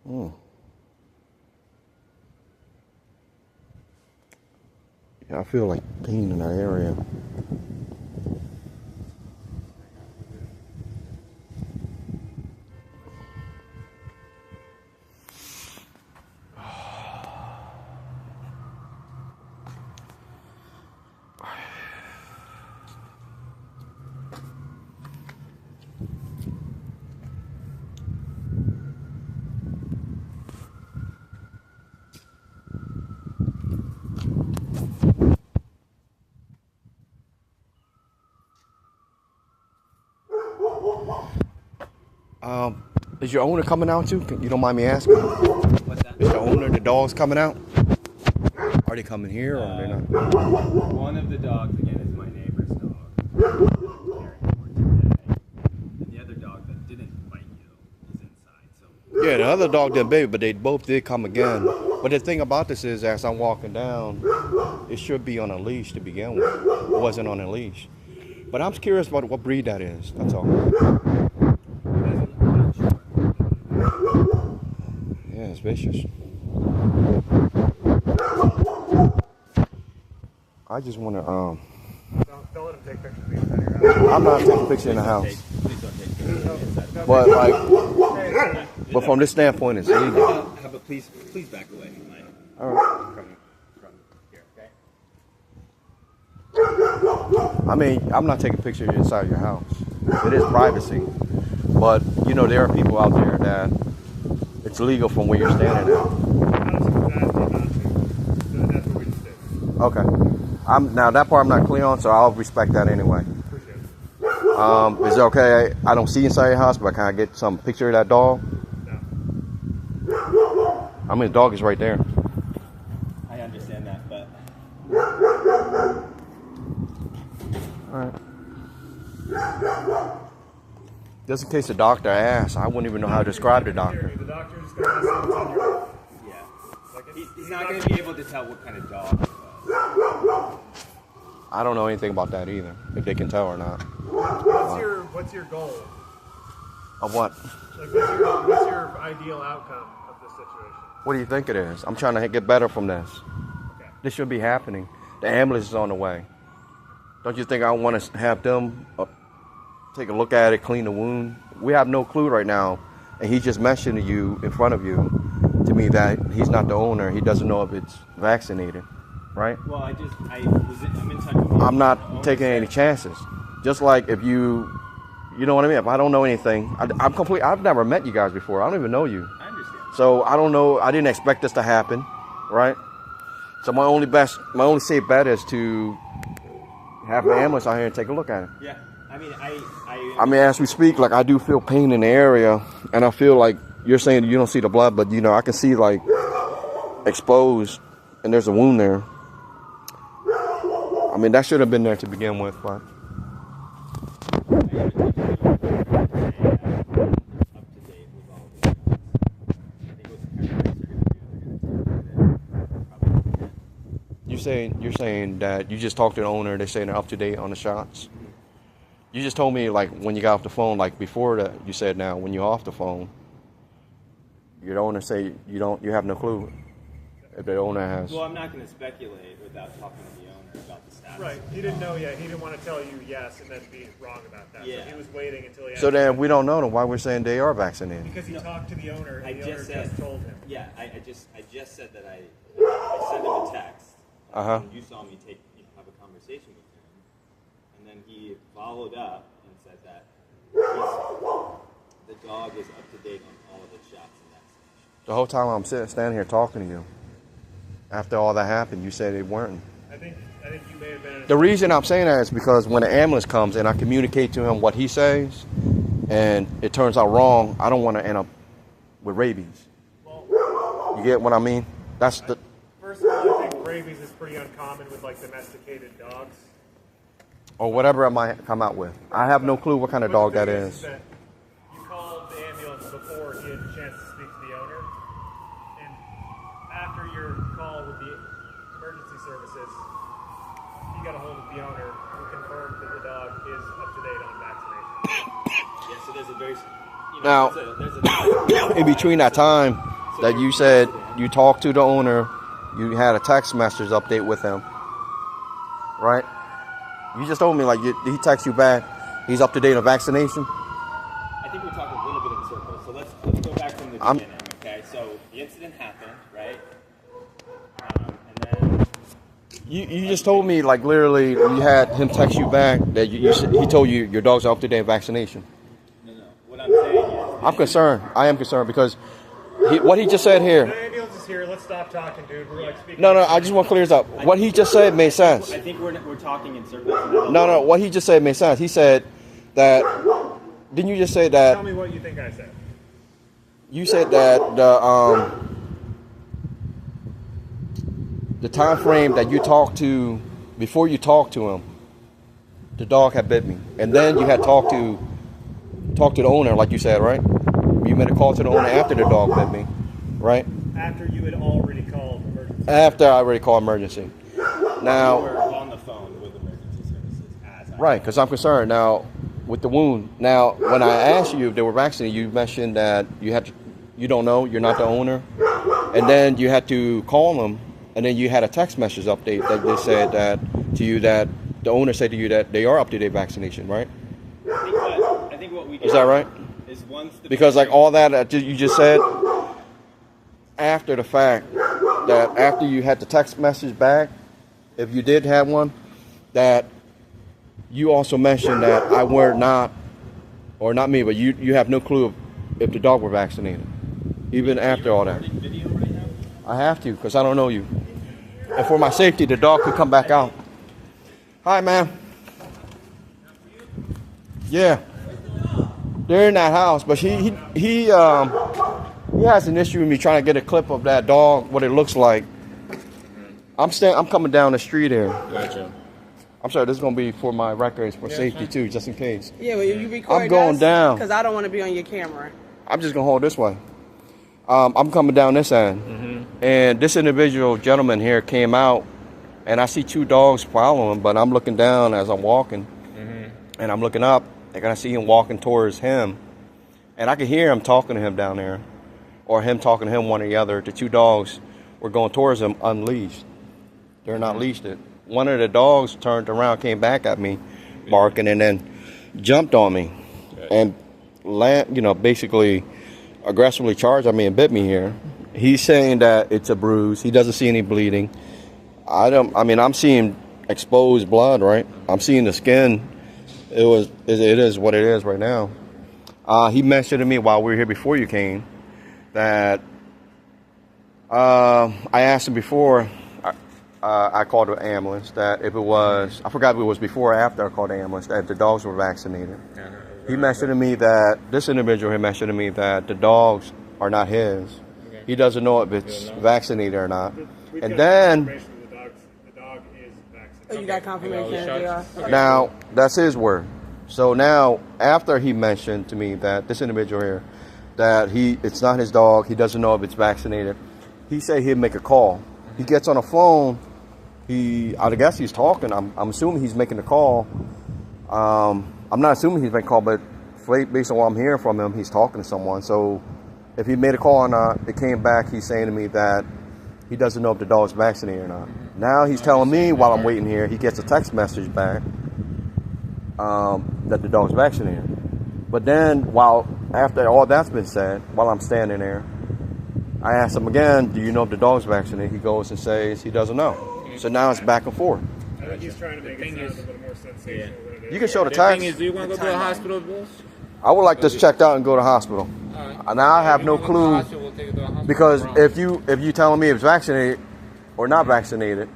Hmm. Yeah, I feel like pain in that area. Is your owner coming out too? You don't mind me asking? What's that? Is the owner, the dog's coming out? Are they coming here or are they not? One of the dogs, again, is my neighbor's dog. Very important today. And the other dog that didn't bite you is inside. So Yeah, the other dog didn't baby, but they both did come again. But the thing about this is, as I'm walking down, it should be on a leash to begin with. It wasn't on a leash. But I'm curious about what breed that is. That's all. I'm not sure. Yeah, it's vicious. I just want to, Don't let him take pictures of you inside your house. I'm not taking a picture in the house. Please don't take pictures inside. But like, but from this standpoint, it's legal. How about please back away from my All right. from here, okay? I mean, I'm not taking pictures inside your house. It is privacy. But, you know, there are people out there that it's legal from where you're standing at. That's what we just did. Okay. Now that part I'm not clear on, so I'll respect that anyway. Appreciate it. Is it okay? I don't see inside your house, but can I get some picture of that dog? No. I mean, the dog is right there. I understand that, but All right. Just in case the doctor asks, I wouldn't even know how to describe the doctor. The doctor is going to see what's on your yeah. like He's not going to be able to tell what kind of dog it was. I don't know anything about that either, if they can tell or not. What's your goal? Of what? Like what's your ideal outcome of this situation? What do you think it is? I'm trying to get better from this. Okay. This should be happening. The ambulance is on the way. Don't you think I want to have them take a look at it, clean the wound? We have no clue right now, and he just mentioned to you in front of you to me that he's not the owner. He doesn't know if it's vaccinated, right? Well, I'm in touch with I'm not taking any chances. Just like if you know what I mean? If I don't know anything, I've never met you guys before. I don't even know you. I understand. So I don't know. I didn't expect this to happen, right? So my only safe bet is to have an ambulance out here and take a look at it. Yeah. I mean, as we speak, like I do feel pain in the area, and I feel like you're saying you don't see the blood, but you know I can see like exposed, and there's a wound there. I mean, that should have been there to begin with, but. You're saying that you just talked to the owner. They're saying they're up to date on the shots. You just told me like when you got off the phone, like before that you said now when you're off the phone, your owner say you have no clue if the owner has. Well, I'm not going to speculate without talking to the owner about the status. Right. He didn't know yet. He didn't want to tell you yes and then be wrong about that. Yeah. So he was waiting until he. So then if we don't know them, why we're saying they are vaccinated? Because he talked to the owner and I the owner just just said- told him. Yeah, I just said that I sent him a text. Uh-huh. And you saw me have a conversation with him, and then he followed up and said that the dog is up to date on all of its shots and vaccinations. The whole time I'm standing here talking to you, after all that happened, you said they weren't. I think you may have been. The reason I'm saying that is because when the ambulance comes and I communicate to him what he says, and it turns out wrong, I don't want to end up with rabies. You get what I mean? That's the. First of all, I think rabies is pretty uncommon with like domesticated dogs. Or whatever I might come out with. I have no clue what kind of dog that is. That you called the ambulance before he had a chance to speak to the owner, and after your call with the emergency services, he got a hold of the owner who confirmed that the dog is up to date on vaccination. Yeah, so there's a very Now, in between that time, that you said you talked to the owner, you had a text message update with him, right? You just told me like he texted you back. He's up to date on vaccination. I think we're talking a little bit in circles. So let's go back from the beginning. Okay, so the incident happened, right? And then You just told me like literally you had him text you back that he told you your dog's up to date vaccination. no. What I'm saying is, I'm concerned. I am concerned because what he just said here. The ambulance is here. Let's stop talking, dude. We're like speaking. No. I just want to clear this up. What he just said made sense. I think we're talking in circles. No. What he just said made sense. He said that. Didn't you just say that? Tell me what you think I said. You said that the time frame that you talked to before you talked to him, the dog had bit me, and then you had talked to the owner, like you said, right? You made a call to the owner after the dog bit me, right? After you had already called emergency. After I already called emergency. Now, We're on the phone with emergency services right, because I'm concerned now with the wound. Now, when I asked you if they were vaccinated, you mentioned that you don't know, you're not the owner, and then you had to call them, and then you had a text message update that they said that to you that the owner said to you that they are up to date vaccination, right? I think what we Is that right? Is once the Because like all that you just said after the fact, that after you had the text message back, if you did have one, that you also mentioned that I were not, or not me, but you have no clue if the dog were vaccinated, even after all that. video right now? I have to, because I don't know you. And for my safety, the dog could come back out. Hi, man. Yeah. They're in that house, but he has an issue with me trying to get a clip of that dog, what it looks like. I'm coming down the street here. Gotcha. I'm sorry, this is gonna be for my records for safety too, just in case. Yeah, well, you record I'm going down. because I don't want to be on your camera. I'm just gonna hold this way. I'm coming down this end, and this individual gentleman here came out, and I see two dogs following, but I'm looking down as I'm walking, and I'm looking up, and I see him walking towards him, and I can hear him talking to him down there, or him talking to him, one or the other. The two dogs were going towards him unleashed. They're not leashed. One of the dogs turned around, came back at me, barking, and then jumped on me, and basically aggressively charged at me and bit me here. He's saying that it's a bruise. He doesn't see any bleeding. I'm seeing exposed blood, right? I'm seeing the skin. It is what it is right now. He mentioned to me while we were here before you came that I asked him before I called the ambulance that if it was, I forgot if it was before or after I called the ambulance, that if the dogs were vaccinated. He mentioned to me that, this individual here mentioned to me that the dogs are not his. Okay. He doesn't know if it's vaccinated or not. We've And got then, confirmation the dog is vaccinated. Oh, you got confirmation? Yeah. now, that's his word. So now, after he mentioned to me that this individual here, that it's not his dog, he doesn't know if it's vaccinated, he said he'd make a call. He gets on the phone, I guess he's talking, I'm assuming he's making the call. I'm not assuming he's making a call, but based on what I'm hearing from him, he's talking to someone. So if he made a call or not, it came back, he's saying to me that he doesn't know if the dog's vaccinated or not. Now he's telling me while I'm waiting here, he gets a text message back that the dog's vaccinated. But then after all that's been said, while I'm standing there, I asked him again, do you know if the dog's vaccinated? He goes and says he doesn't know. So now it's back and forth. I think he's trying to make it sound a little more sensational than it is. You can show the The text. thing is, do you want to go to the hospital, boss? I would like this checked out and go to hospital. Now I have no clue because if you telling me it's vaccinated or not vaccinated,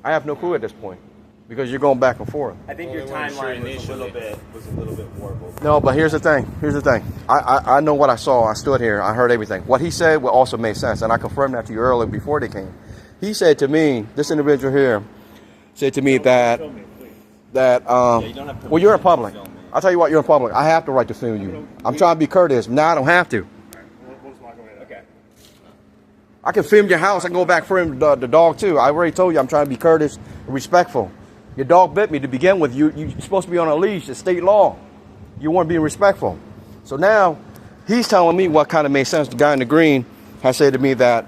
I have no clue at this point because you're going back and forth. I think your timeline was a little bit warbled. No, but here's the thing. I know what I saw. I stood here. I heard everything. What he said also made sense, and I confirmed that to you earlier before they came. He said to me, this individual here, said to me that Film me, please. You don't have well, you're in permission to public. film me. I'll tell you what, you're in public. I have the right to film you. I'm trying to be courteous. Now I don't have to. We'll just walk away then. Okay. I can film your house. I can go back film the dog too. I already told you I'm trying to be courteous and respectful. Your dog bit me to begin with. You're supposed to be on a leash. It's state law. You weren't being respectful. So now he's telling me what kind of made sense. The guy in the green has said to me that,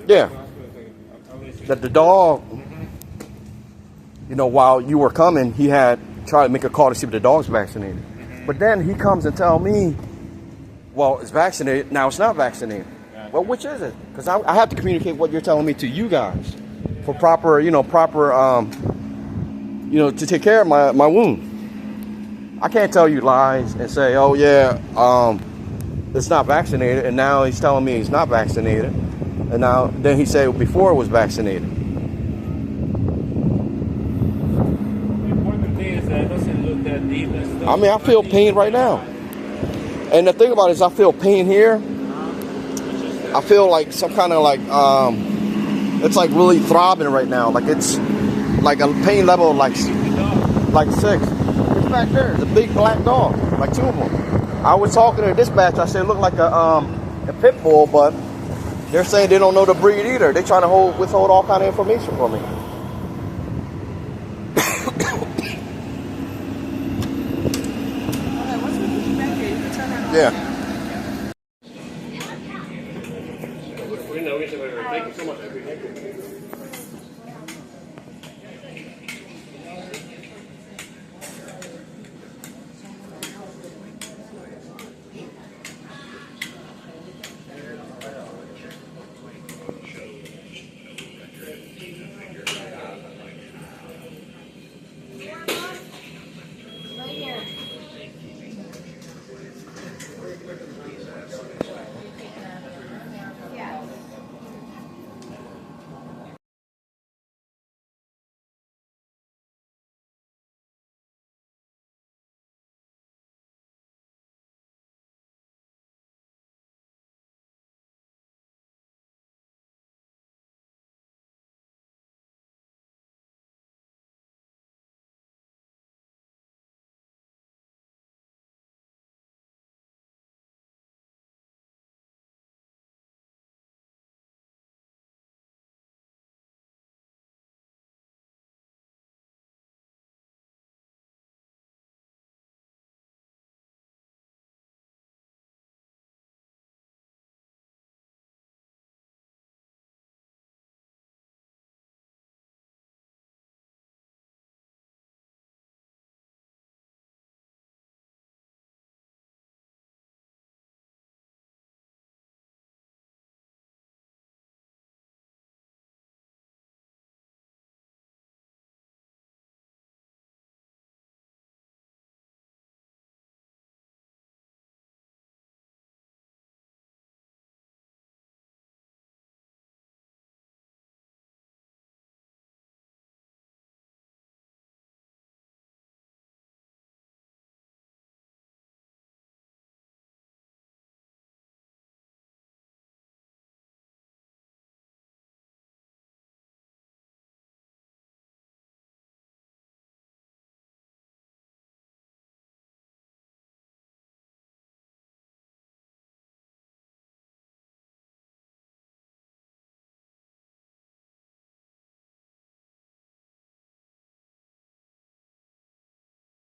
yeah, that the dog, you know, while you were coming, he had tried to make a call to see if the dog's vaccinated. But then he comes and tell me, well, it's vaccinated. Now it's not vaccinated. Well, which is it? Because I have to communicate what you're telling me to you guys for proper, you know, to take care of my wound. I can't tell you lies and say, oh yeah, it's not vaccinated, and now he's telling me he's not vaccinated, and now then he said before it was vaccinated. The important thing is that it doesn't look that deep and stuff. I mean, I feel pain right now, and the thing about it is, I feel pain here. I feel like some kind of like it's like really throbbing right now, like it's like a pain level of like 6. It's back there. It's a big black dog, like 2 of them. I was talking to the dispatch. I said it looked like a pit bull, but they're saying they don't know the breed either. They're trying to withhold all kind of information from me. Okay, once we get you back here, you can turn that on. Yeah. We know each other. Thank you so much.